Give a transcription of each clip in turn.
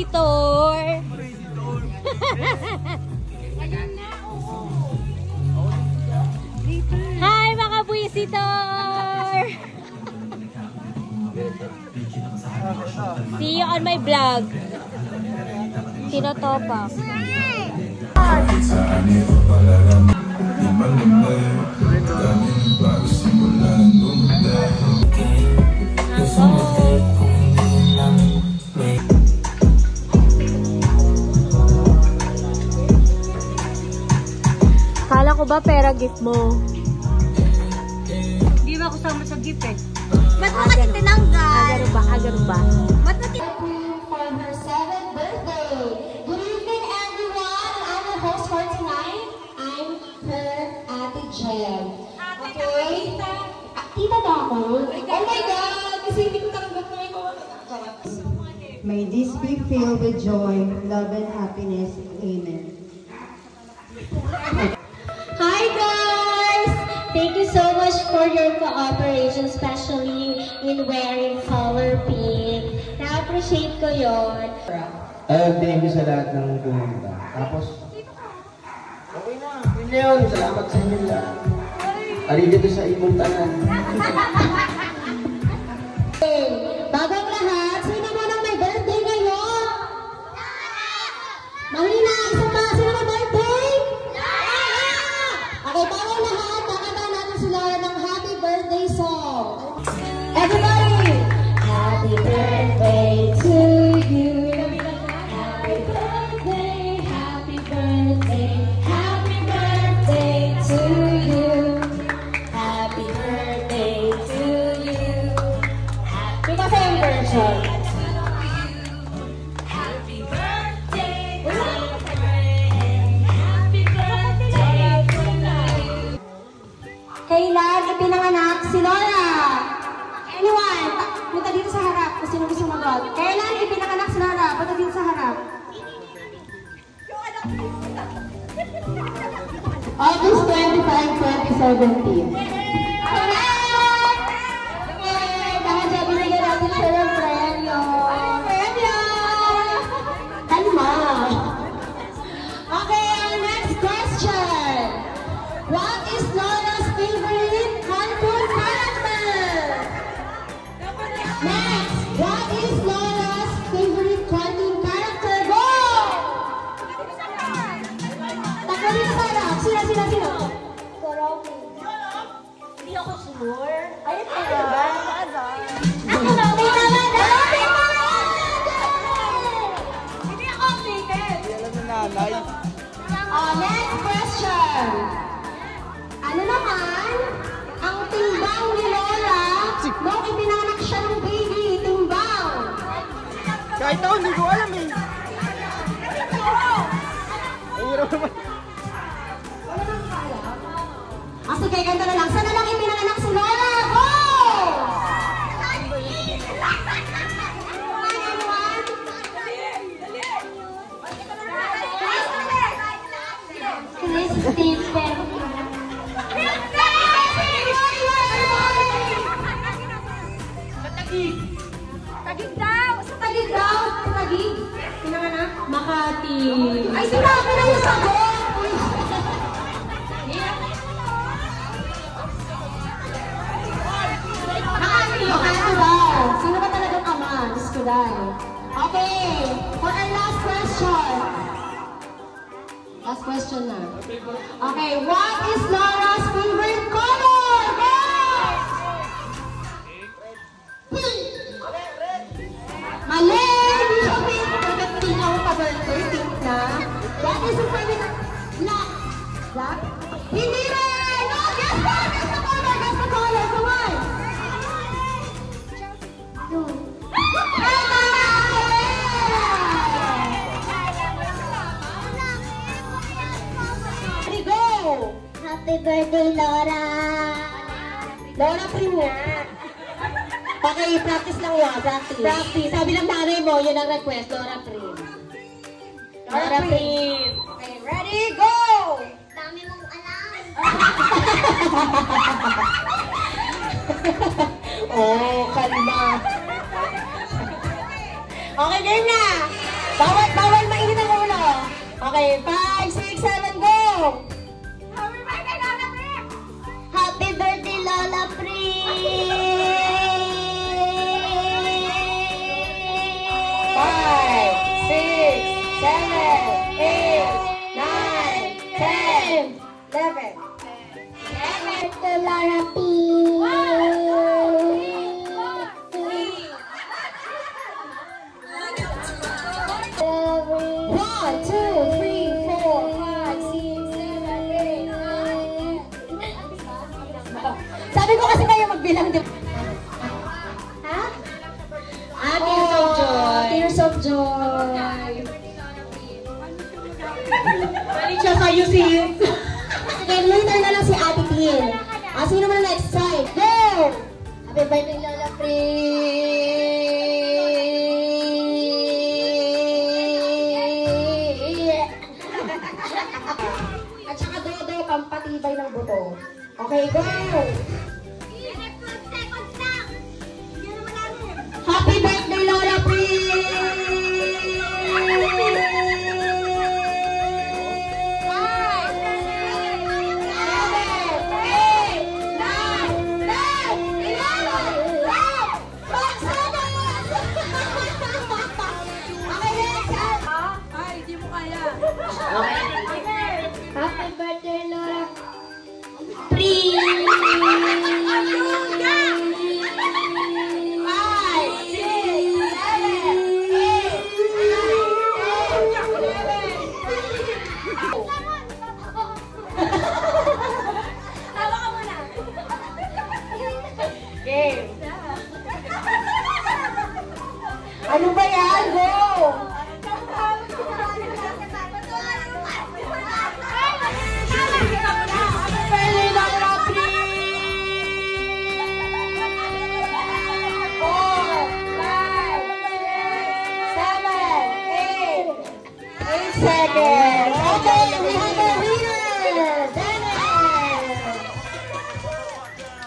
visitor. Hi mga visitor! See you on my vlog. Tinotopak. Kala ko ba pera gift mo? Hindi ba kasama sa gift eh? Ba't mo kasi tinanggal? Ganun ba? Ba't mo for her 7th birthday. Good evening, everyone. I'm the host for tonight. I'm her Ate Jem. Okay? Tita ba ako? Oh my God! Kasi hindi ko tanggap na ito. May this be filled with joy, love, and happiness. Amen. Hi, guys! Thank you so much for your cooperation, especially in wearing color pink. Na-appreciate ko yun. Thank you sa lahat ng pumunta. Tapos, okay na. Yun na yun. Salamat sa inyo lahat. Arigado sa imong tanan. Bago ang lahat, sino mo nang may birthday ngayon? Mahina, isang mga sino na birthday? Okay, bago ang lahat, kakanta natin sila ng happy birthday song. Everybody! Happy birthday to you. Happy birthday, happy birthday, happy birthday to you. Happy birthday to you. Happy birthday version. Happy birthday, happy birthday to you. Kailan ipinanganak si Lola? Anyone? Punta dito sa harap kung sino gusto mag-out. Kailan ipinanganak si Lola? Punta dito sa harap. August 25, 2017. Correct! Okay, dahil sa binigyan natin siya ng premyo. Premyo! Kalma! Okay, our next question. What is Lola's favorite cartoon character? Next, what is Lola's favorite cartoon character? Go! Takbo dito sa harap. Sino? Hindi ako sure. Ayun talaga. Ako na, may tama na! Hindi ako updated. Alam na nanay. Next question. Ano naman ang timbang ni Lola nung ipinanganak siya ng baby? Timbang. Kahit ako, hindi ko alam eh. Ang hirap naman. Sige, ganito na lang. Saan na lang ipinanganak si Lola? Go! Tagig daw. Sa tagig daw. Sa tagig. Pinanganak? Makati. Ay, sinabi na yung sagot. Makati daw. Sino ba talagang ama? Diyos ko dahil. Okay. For our last question. Last question na. Okay. What is Laura's favorite color? Go! Pink. Mali! Hindi siya pink. Bakit hindi niya ako pa-birthday? Pink na. What is your favorite? Black. Black? Hindi rin! No! Guess the color! Guess the color! Come on! Happy birthday, Laura! Laura, prim nga! Okay, practice lang yan. Practice. Sabi ng nanay mo, yun ang request. Laura, prim. Laura, prim. Okay, ready, go! Dami mong alam. Oh, kalma. Okay, game na! Bawal mainit ang ulo. Okay, 5, 6, 7, go! Happy birthday, Lola Pri! 5, 6, 7, 8, 9, 10, 11. Happy birthday, Lola Pri! 1, 2, 3, 4, 5, 6, 7, 8, 9. Sabi ko kasi kayo magbilang, di ba? Ha? Tears of Joy. Tears of Joy. Balik siya sa'yo, sis. Sige, later na lang si Ate Tin. Sino naman next side? Go! Happy birthday, Lola Pri! At saka Dodo, pampatibay ng buto. Okay, go! Happy birthday, Lola Pri! 8 seconds. Okay, we have a winner. Dennis.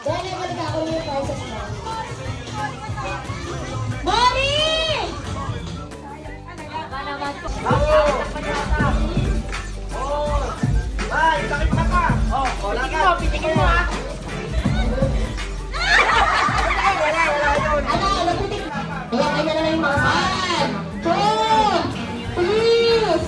Dennis, balik ako yung prizes mo. Mori! Ay, sakit na ka! Wala ka! Pitigil mo ha! Ano, napitik. Kaya kanya na lang yung mga 1, 2, 3,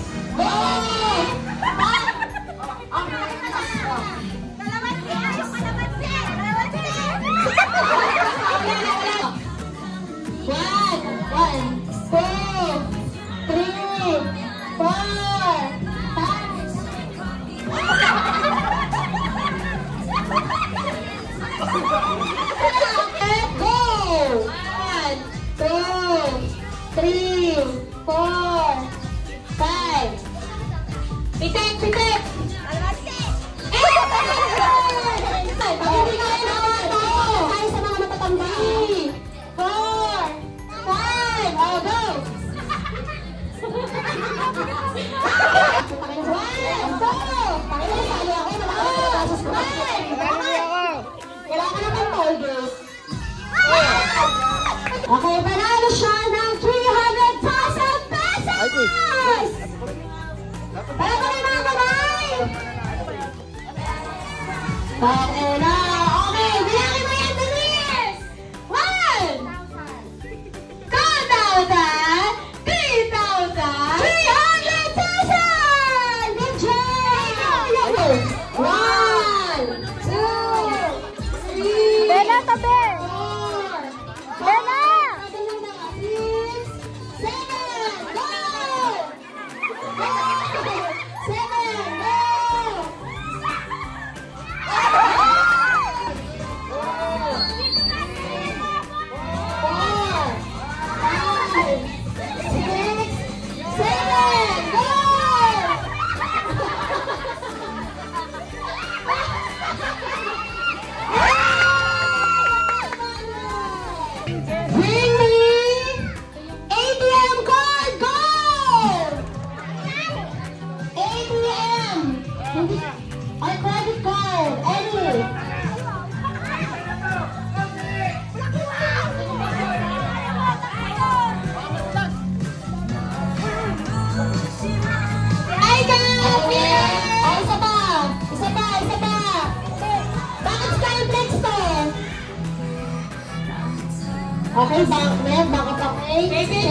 Pitik, pitik! Tayo sa mga matatanda. 3, 4, 5, oh, go! 1, 2, kailangan naman toll gate. Okay, panalo siya ng 300,000 pesos! Para ko na mga kamay! Okay na! Okay, bilangin mo yan, Denise! 1, 2,000, 3,000, 300,000! Good job! 1, 2, 3, Bella, tabi! 4, Bella! 6, 7, go! 7, go! kay Bangnet, baka pa kay Jessie.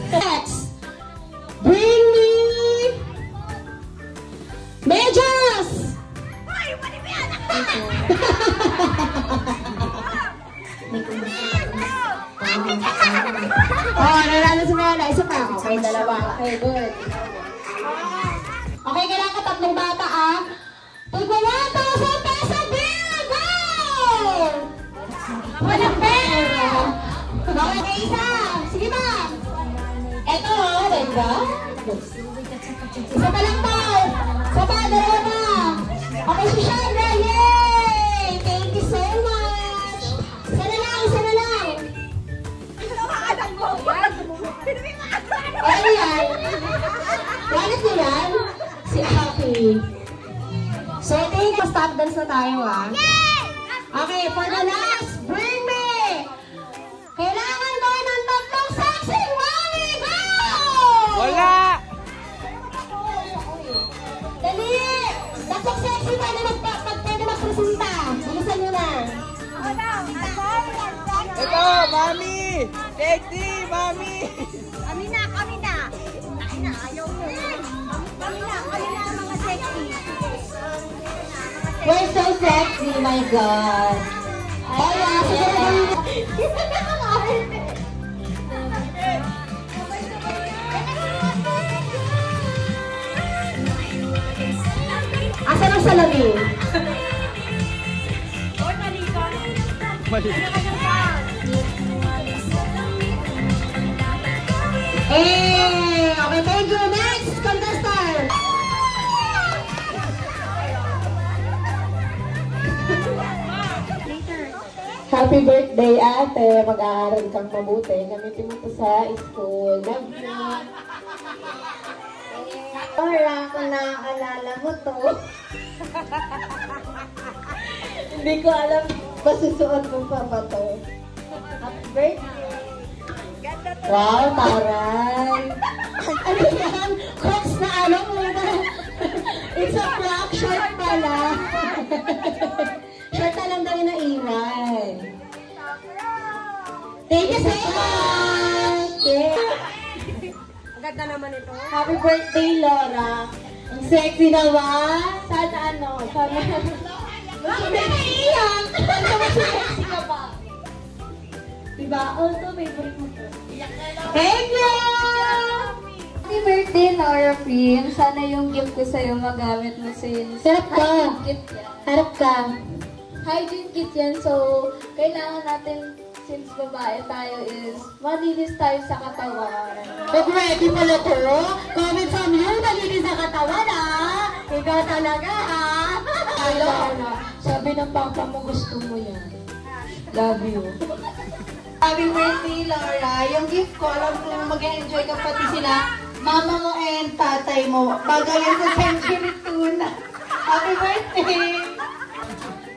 Next, bring me Majors! Oh, nanalo si Mela. Isa pa. Okay, dalawa. Okay, good. Okay, kailangan ka tatlong bata, ah. Pagwa 1,000 peso bill! Go! Walang pera! Okay, isa. Sige ba? Eto, oh, diba? Isa pa lang daw. Isa pa, dalawa na. Okay, si Chandra. Yay! Thank you so much. Isa na lang, isa na lang. Ano yan? Wallet niyo yan? Si Happy. So, ito yung stop dance na tayo, ah. Okay, for the last, bring me! Kailangan ko ng tatlong sexy mommy! Go! Wala! Dali! Tatlong sexy pwede magpresenta. Bilisan nyo na. Ito, mami! Sexy, mami! Kami na. Ay na, ayaw mo. Kami na mga sexy. We're so sexy, my God. Ay, asan ang salamin? Mali. Okay, thank you. Next contestant. Happy birthday, ate. Mag-aaral kang mabuti. Gamitin mo ito sa school. Love you. Laura, kung naaalala mo to. Hindi ko alam, masusuot mo pa ba to? Happy birthday! Wow, taray. Ano yan? Crocs na ano muna. It's a black shirt pala. Shirt na lang daw yung naiwan. Thank you so much! Ang ganda naman ito. Happy birthday, Laura! Ang sexy naman! Sana ano? Sana... Bakit na naiiyak? Sexy ka ba? Diba? Oh, ito, favorite mo to. Thank you! Happy birthday, Laura Prim. Sana yung gift ko sa'yo magamit mo since... Sarap ka. Hygiene kit yan. Harap ka. Hygiene kit yan. So, kailangan natin, since babae tayo is, malinis tayo sa katawan. But ready pala to? Comment from you, malinis sa katawan, ah! Ikaw talaga, ah! Sabi ng papa mo, gusto mo yan. Love you. Happy birthday, Laura! Yung gift ko, alam ko mag-enjoy ka pati sila, mama mo and tatay mo. Bagay yan sa Century Tuna. Happy birthday!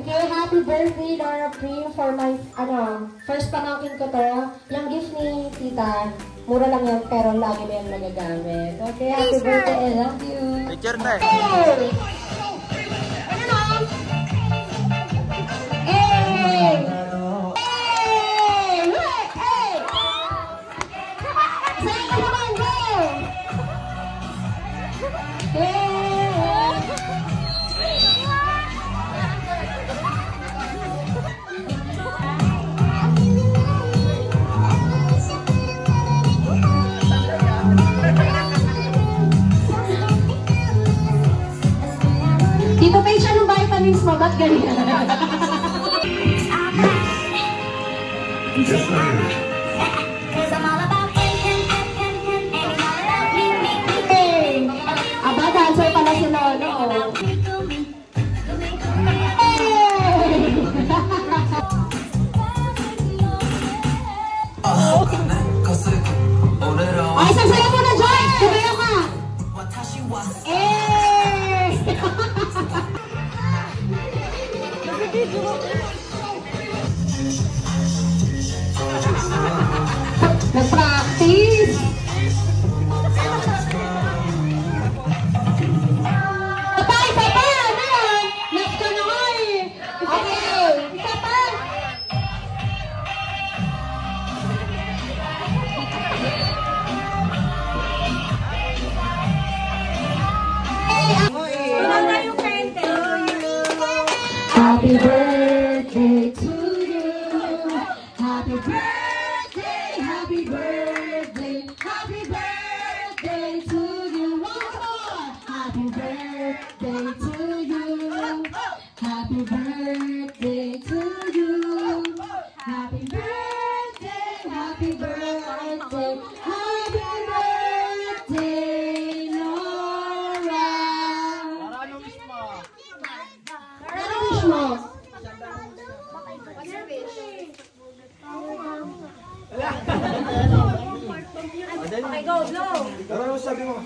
Okay, happy birthday, Laura Prim, for my, first pamangkin ko to. Yung gift ni tita, mura lang yan, pero lagi mo yan magagamit. Okay, happy birthday, I love you. Picture tayo. Hey! Ano mo? Hey! Hey! Look! Hey! Saan ka naman, go! Hey! Tito Paige, anong vitamins mo? Ba't ganyan? Hey! Aba, dancer pala si Lolo. Ay, sasayaw mo na, Joyce! Sumayaw ka! Eh! Happy birthday to you. Happy birthday, happy birthday, happy birthday to you. One more. Happy birthday to you. Happy birthday to you. Happy birthday, happy birthday, happy birthday, Laura. Ano wish mo? What's your wish? Okay, go, blow. Ano sabi mo?